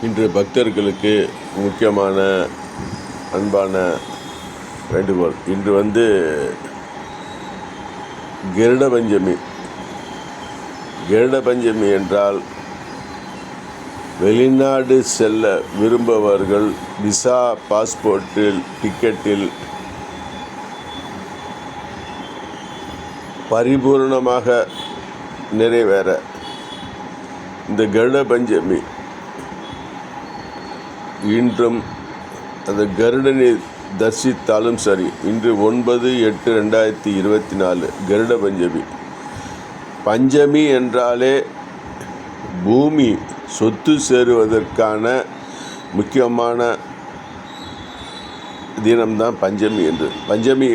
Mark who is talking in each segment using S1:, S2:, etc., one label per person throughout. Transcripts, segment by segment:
S1: இன்று பக்தர்களுக்கு முக்கியமான அன்பான வேண்டுகோள். இன்று கருட பஞ்சமி. கருட பஞ்சமி என்றால் வெளிநாடு செல்ல விரும்புபவர்கள் விசா, பாஸ்போர்ட்டில், டிக்கெட்டில் பரிபூர்ணமாக நிறைவேற இந்த கருட பஞ்சமி இன்றும் அந்த கருடனை தரிசித்தாலும் சரி. இன்று 9/8/2024 கருட பஞ்சமி. பஞ்சமி என்றாலே பூமி சொத்து சேருவதற்கான முக்கியமான தினம்தான் பஞ்சமி என்று. பஞ்சமி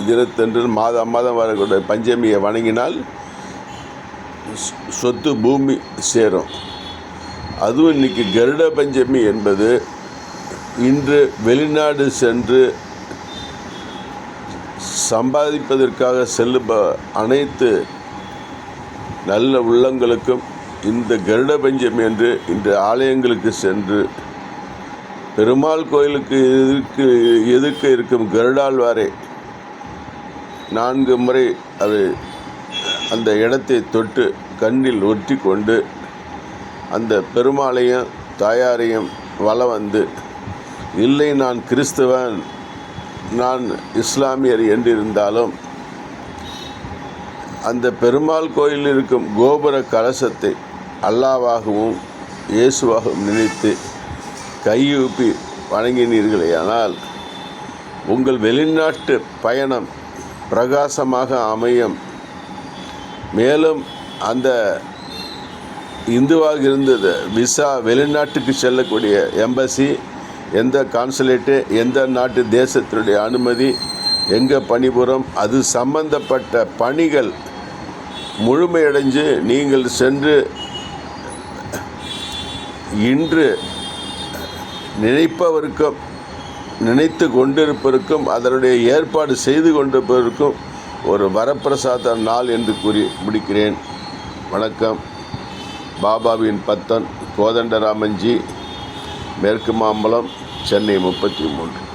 S1: தினத்தன்று மாதம் வரக்கூடிய பஞ்சமியை வணங்கினால் சொத்து பூமி சேரும். அதுவும் இன்றைக்கி கருட பஞ்சமி என்பது இன்று வெளிநாடு சென்று சம்பாதிப்பதற்காக செல்லும் அனைத்து நல்ல உள்ளங்களுக்கும் இந்த கருட பஞ்சமி என்று இன்று ஆலயங்களுக்கு சென்று பெருமாள் கோயிலுக்கு எதிர்க்க இருக்கும் கருடாழ்வாரை 4 முறை அந்த இடத்தை தொட்டு கண்ணில் ஒற்றி கொண்டு அந்த பெருமாளையும் தாயாரையும் வலம் வந்து, இல்லை நான் கிறிஸ்தவன், நான் இஸ்லாமியர் என்றிருந்தாலும் அந்த பெருமாள் கோயிலில் இருக்கும் கோபுர கலசத்தை அல்லாவாகவும் இயேசுவாகவும் நினைத்து கையூப்பி வணங்கினீர்களேயானால் உங்கள் வெளிநாட்டு பயணம் பிரகாசமாக அமையும். மேலும் அந்த இந்துவாக இருந்தது விசா, வெளிநாட்டுக்கு செல்லக்கூடிய எம்பசி, எந்த கான்சுலேட்டு, எந்த நாட்டு தேசத்தினுடைய அனுமதி, எங்கே பணிபுரம், அது சம்பந்தப்பட்ட பணிகள் முழுமையடைஞ்சு நீங்கள் சென்று இன்று நினைத்து கொண்டிருப்பதற்கும் அதனுடைய ஏற்பாடு செய்து கொண்டிருப்பதற்கும் ஒரு வரப்பிரசாத நாள் என்று கூறி முடிக்கிறேன். வணக்கம். பாபாவின் பத்தன், கோதண்டராமன்ஜி, மேற்கு மாம்பலம், சென்னை 33.